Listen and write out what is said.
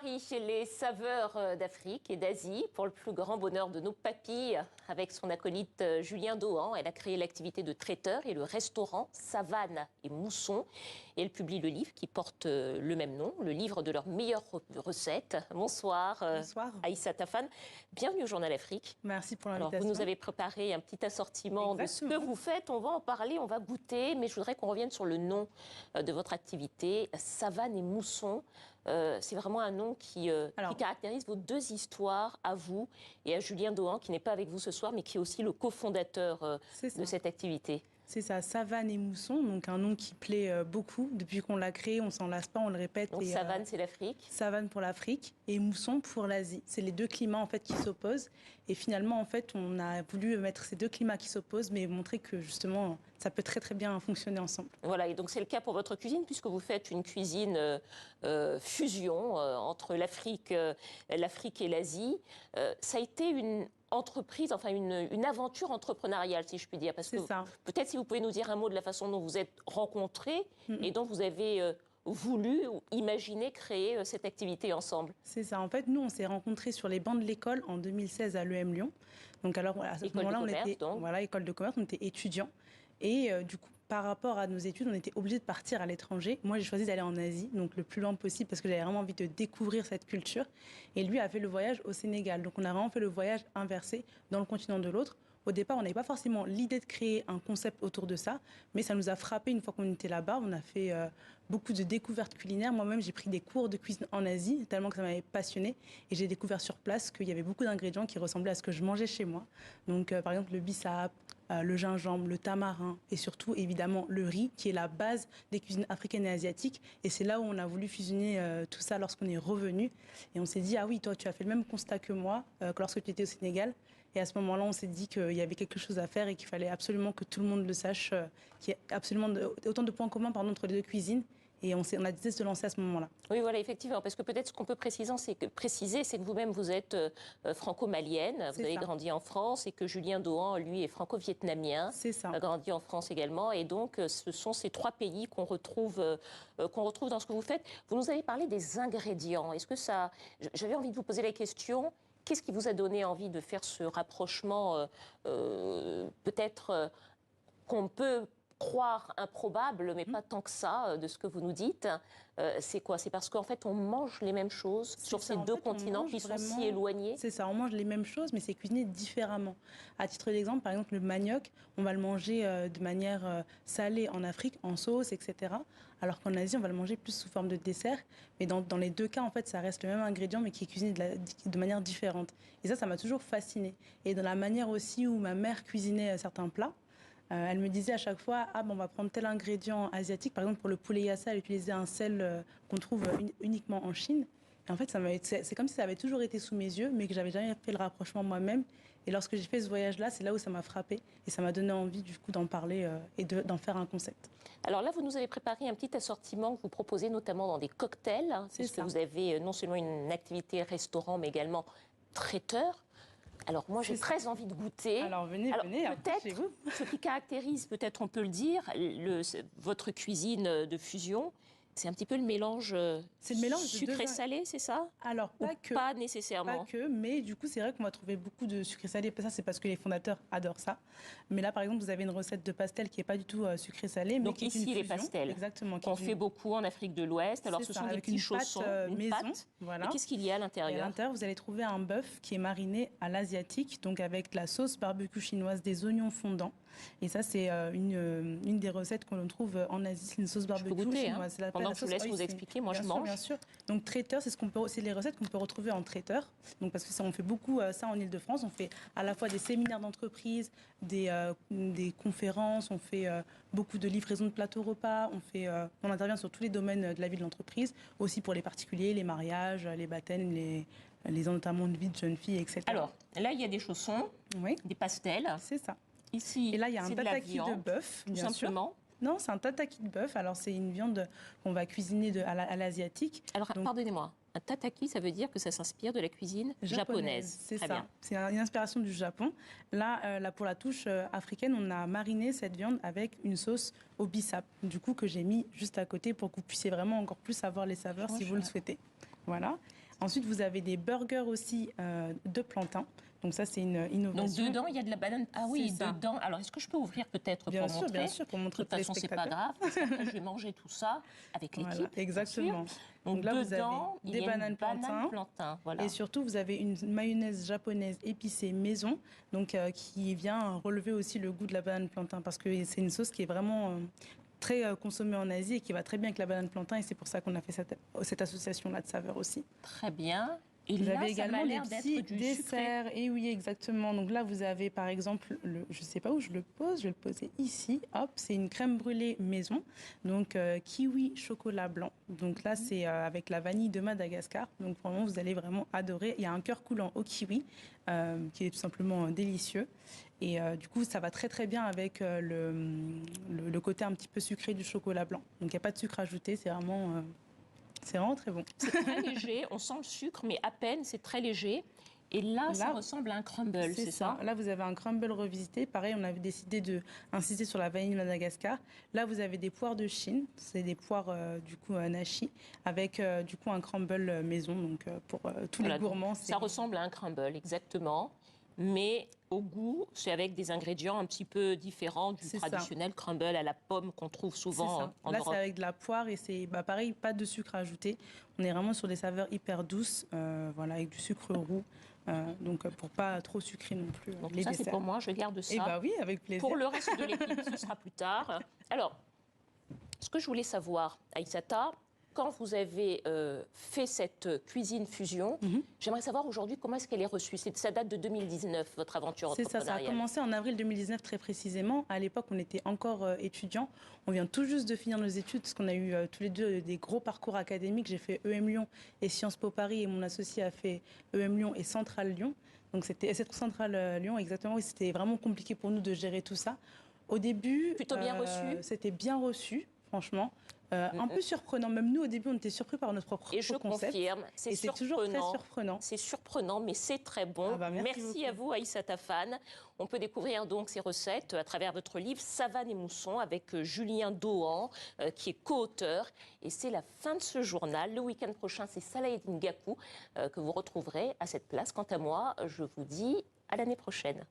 Marie, les saveurs d'Afrique et d'Asie, pour le plus grand bonheur de nos papilles, avec son acolyte Julien Dohan. Elle a créé l'activité de traiteur et le restaurant Savane et Mousson. Et elle publie le livre qui porte le même nom, le livre de leurs meilleures recettes. Bonsoir, Bonsoir. Aïssa Tafane. Bienvenue au Journal Afrique. Merci pour l'invitation. Alors, vous nous avez préparé un petit assortiment de ce que vous faites. On va en parler, on va goûter, mais je voudrais qu'on revienne sur le nom de votre activité, Savane et Mousson. C'est vraiment un nom qui caractérise vos deux histoires, à vous et à Julien Dohan, qui n'est pas avec vous ce soir, mais qui est aussi le cofondateur de cette activité. C'est ça, Savane et Mousson, donc un nom qui plaît beaucoup. Depuis qu'on l'a créé, on ne s'en lasse pas, on le répète. Donc Savane, c'est l'Afrique. Savane pour l'Afrique et Mousson pour l'Asie. C'est les deux climats en fait qui s'opposent. Et finalement, en fait, on a voulu mettre ces deux climats qui s'opposent, mais montrer que justement, ça peut très très bien fonctionner ensemble. Voilà, et donc c'est le cas pour votre cuisine, puisque vous faites une cuisine fusion entre l'Afrique et l'Asie. Ça a été une entreprise, enfin une aventure entrepreneuriale, si je puis dire. Parce que peut-être si vous pouvez nous dire un mot de la façon dont vous êtes rencontrés et dont vous avez voulu ou imaginé créer cette activité ensemble. C'est ça. En fait, nous, on s'est rencontrés sur les bancs de l'école en 2016 à l'EM Lyon. Donc alors, à ce moment-là, on était école de commerce, on était étudiants. Et du coup, par rapport à nos études, on était obligés de partir à l'étranger. Moi, j'ai choisi d'aller en Asie, donc le plus loin possible, parce que j'avais vraiment envie de découvrir cette culture. Et lui a fait le voyage au Sénégal. Donc, on a vraiment fait le voyage inversé dans le continent de l'autre. Au départ, on n'avait pas forcément l'idée de créer un concept autour de ça, mais ça nous a frappé une fois qu'on était là-bas. On a fait beaucoup de découvertes culinaires. Moi-même, j'ai pris des cours de cuisine en Asie, tellement que ça m'avait passionné. Et j'ai découvert sur place qu'il y avait beaucoup d'ingrédients qui ressemblaient à ce que je mangeais chez moi. Donc, par exemple, le bissap, le gingembre, le tamarin et surtout, évidemment, le riz, qui est la base des cuisines africaines et asiatiques. Et c'est là où on a voulu fusionner tout ça lorsqu'on est revenu. Et on s'est dit, ah oui, toi, tu as fait le même constat que moi que lorsque tu étais au Sénégal. Et à ce moment-là, on s'est dit qu'il y avait quelque chose à faire et qu'il fallait absolument que tout le monde le sache, qu'il y ait absolument autant de points communs entre les deux cuisines. Et on a décidé de se lancer à ce moment-là. Oui, voilà, effectivement, parce que peut-être ce qu'on peut préciser, c'est que vous-même, vous êtes franco-malienne, vous avez grandi en France, et que Julien Dohan, lui, est franco-vietnamien, a grandi en France également, et donc ce sont ces trois pays qu'on retrouve dans ce que vous faites. Vous nous avez parlé des ingrédients. Est-ce que ça... J'avais envie de vous poser la question... Qu'est-ce qui vous a donné envie de faire ce rapprochement, peut-être qu'on peut croire improbable, mais pas tant que ça, de ce que vous nous dites. C'est quoi? C'est parce qu'en fait, on mange les mêmes choses sur ces deux continents qui sont si éloignés? C'est ça, on mange les mêmes choses, mais c'est cuisiné différemment. À titre d'exemple, par exemple, le manioc, on va le manger de manière salée en Afrique, en sauce, etc. Alors qu'en Asie, on va le manger plus sous forme de dessert. Mais dans les deux cas, en fait, ça reste le même ingrédient, mais qui est cuisiné de manière différente. Et ça m'a toujours fascinée. Et dans la manière aussi où ma mère cuisinait certains plats, elle me disait à chaque fois, on va prendre tel ingrédient asiatique. Par exemple, pour le poulet yassa, elle utilisait un sel qu'on trouve uniquement en Chine. Et en fait, c'est comme si ça avait toujours été sous mes yeux, mais que j'avais jamais fait le rapprochement moi-même. Et lorsque j'ai fait ce voyage-là, c'est là où ça m'a frappée. Et ça m'a donné envie, du coup, d'en parler et d'en faire un concept. Alors là, vous nous avez préparé un petit assortiment que vous proposez notamment dans des cocktails. Parce que vous avez non seulement une activité restaurant, mais également traiteur. Alors moi j'ai très envie de goûter. Alors venez, peut-être ce qui caractérise, peut-être on peut le dire, votre cuisine de fusion, c'est un petit peu le mélange, sucré-salé, c'est ça? Alors pas nécessairement. Pas que, mais du coup c'est vrai qu'on va trouver beaucoup de sucré-salé. Ça c'est parce que les fondateurs adorent ça. Mais là par exemple vous avez une recette de pastel qui n'est pas du tout sucré-salé. Donc ici les pastels, qu'on fait beaucoup en Afrique de l'Ouest. Alors ce sont des petits chaussons, une pâte. Voilà. Et qu'est-ce qu'il y a à l'intérieur? À l'intérieur vous allez trouver un bœuf qui est mariné à l'asiatique, donc avec la sauce barbecue chinoise, des oignons fondants. Et ça c'est une des recettes qu'on trouve en Asie, c'est une sauce barbecue chinoise. Pendant que je vous laisse vous expliquer, moi je mange. Bien sûr. Donc traiteur, c'est les recettes qu'on peut retrouver en traiteur. Donc parce que ça, on fait beaucoup ça en Île-de-France. On fait à la fois des séminaires d'entreprise, des conférences, on fait beaucoup de livraisons de plateaux repas. On intervient sur tous les domaines de la vie de l'entreprise, aussi pour les particuliers, les mariages, les baptêmes, les enterrements de vie de jeunes filles, etc. Alors là, il y a des chaussons, des pastels. C'est ça. Ici, et là, il y a un tataki de bœuf, tout simplement. Non, c'est un tataki de bœuf. Alors, c'est une viande qu'on va cuisiner à l'asiatique. Alors, pardonnez-moi, un tataki, ça veut dire que ça s'inspire de la cuisine japonaise. C'est ça. C'est une inspiration du Japon. Là, pour la touche africaine, on a mariné cette viande avec une sauce au bissap, du coup, que j'ai mis juste à côté pour que vous puissiez vraiment encore plus avoir les saveurs si vous le souhaitez. Voilà. Ensuite, vous avez des burgers aussi de plantain. Donc ça, c'est une innovation. Donc dedans, il y a de la banane. Ah oui, dedans. Alors, est-ce que je peux ouvrir peut-être pour montrer? Bien sûr, pour montrer. De toute façon, c'est pas grave. Je vais manger tout ça avec l'équipe. Voilà, exactement. Donc là, dedans, vous avez des bananes plantain. Voilà. Et surtout, vous avez une mayonnaise japonaise épicée maison, donc qui vient relever aussi le goût de la banane plantain, parce que c'est une sauce qui est vraiment très consommée en Asie et qui va très bien avec la banane plantain. Et c'est pour ça qu'on a fait cette association-là de saveurs aussi. Très bien. Et vous là, avez également des petits desserts. Et oui, exactement. Donc là, vous avez par exemple, je ne sais pas où je le pose, je vais le poser ici. Hop, c'est une crème brûlée maison. Donc kiwi chocolat blanc. Donc là, c'est avec la vanille de Madagascar. Donc vraiment, vous allez vraiment adorer. Il y a un cœur coulant au kiwi qui est tout simplement délicieux. Et du coup, ça va très très bien avec le côté un petit peu sucré du chocolat blanc. Donc il n'y a pas de sucre ajouté, c'est vraiment très bon. C'est très léger, on sent le sucre, mais à peine, c'est très léger. Et là, ça ressemble à un crumble, c'est ça? Là, vous avez un crumble revisité. Pareil, on avait décidé d'insister sur la vanille de Madagascar. Là, vous avez des poires de Chine. C'est des poires, du coup, nashi, avec, du coup, un crumble maison. Donc, pour tous les gourmands. Ça ressemble à un crumble, exactement. Mais au goût, c'est avec des ingrédients un petit peu différents du traditionnel crumble à la pomme qu'on trouve souvent en Europe. Là, c'est avec de la poire et c'est pareil, pas de sucre ajouté. On est vraiment sur des saveurs hyper douces, voilà, avec du sucre roux. Donc, pour pas trop sucrer non plus. Donc, ça, c'est pour moi, je garde ça. Eh bien oui, avec plaisir. Pour le reste de l'équipe, ce sera plus tard. Alors, ce que je voulais savoir, Aïssata, quand vous avez fait cette cuisine fusion, j'aimerais savoir aujourd'hui comment est-ce qu'elle est reçue. Ça date de 2019, votre aventure entrepreneuriale. C'est ça, ça a commencé en avril 2019 très précisément. À l'époque, on était encore étudiants. On vient tout juste de finir nos études parce qu'on a eu tous les deux des gros parcours académiques. J'ai fait EM Lyon et Sciences Po Paris et mon associé a fait EM Lyon et Centrale Lyon. Donc c'était Centrale Lyon, exactement. Oui, c'était vraiment compliqué pour nous de gérer tout ça. Au début, plutôt bien reçu. C'était bien reçu, franchement. Un peu surprenant. Même nous, au début, on était surpris par notre propre concept. Et je confirme, c'est toujours très surprenant. C'est surprenant, mais c'est très bon. Merci à vous, Aïssata Fan. On peut découvrir donc ces recettes à travers votre livre Savane et Mousson avec Julien Dohan, qui est co-auteur. Et c'est la fin de ce journal. Le week-end prochain, c'est Salaheddine Gakou que vous retrouverez à cette place. Quant à moi, je vous dis à l'année prochaine.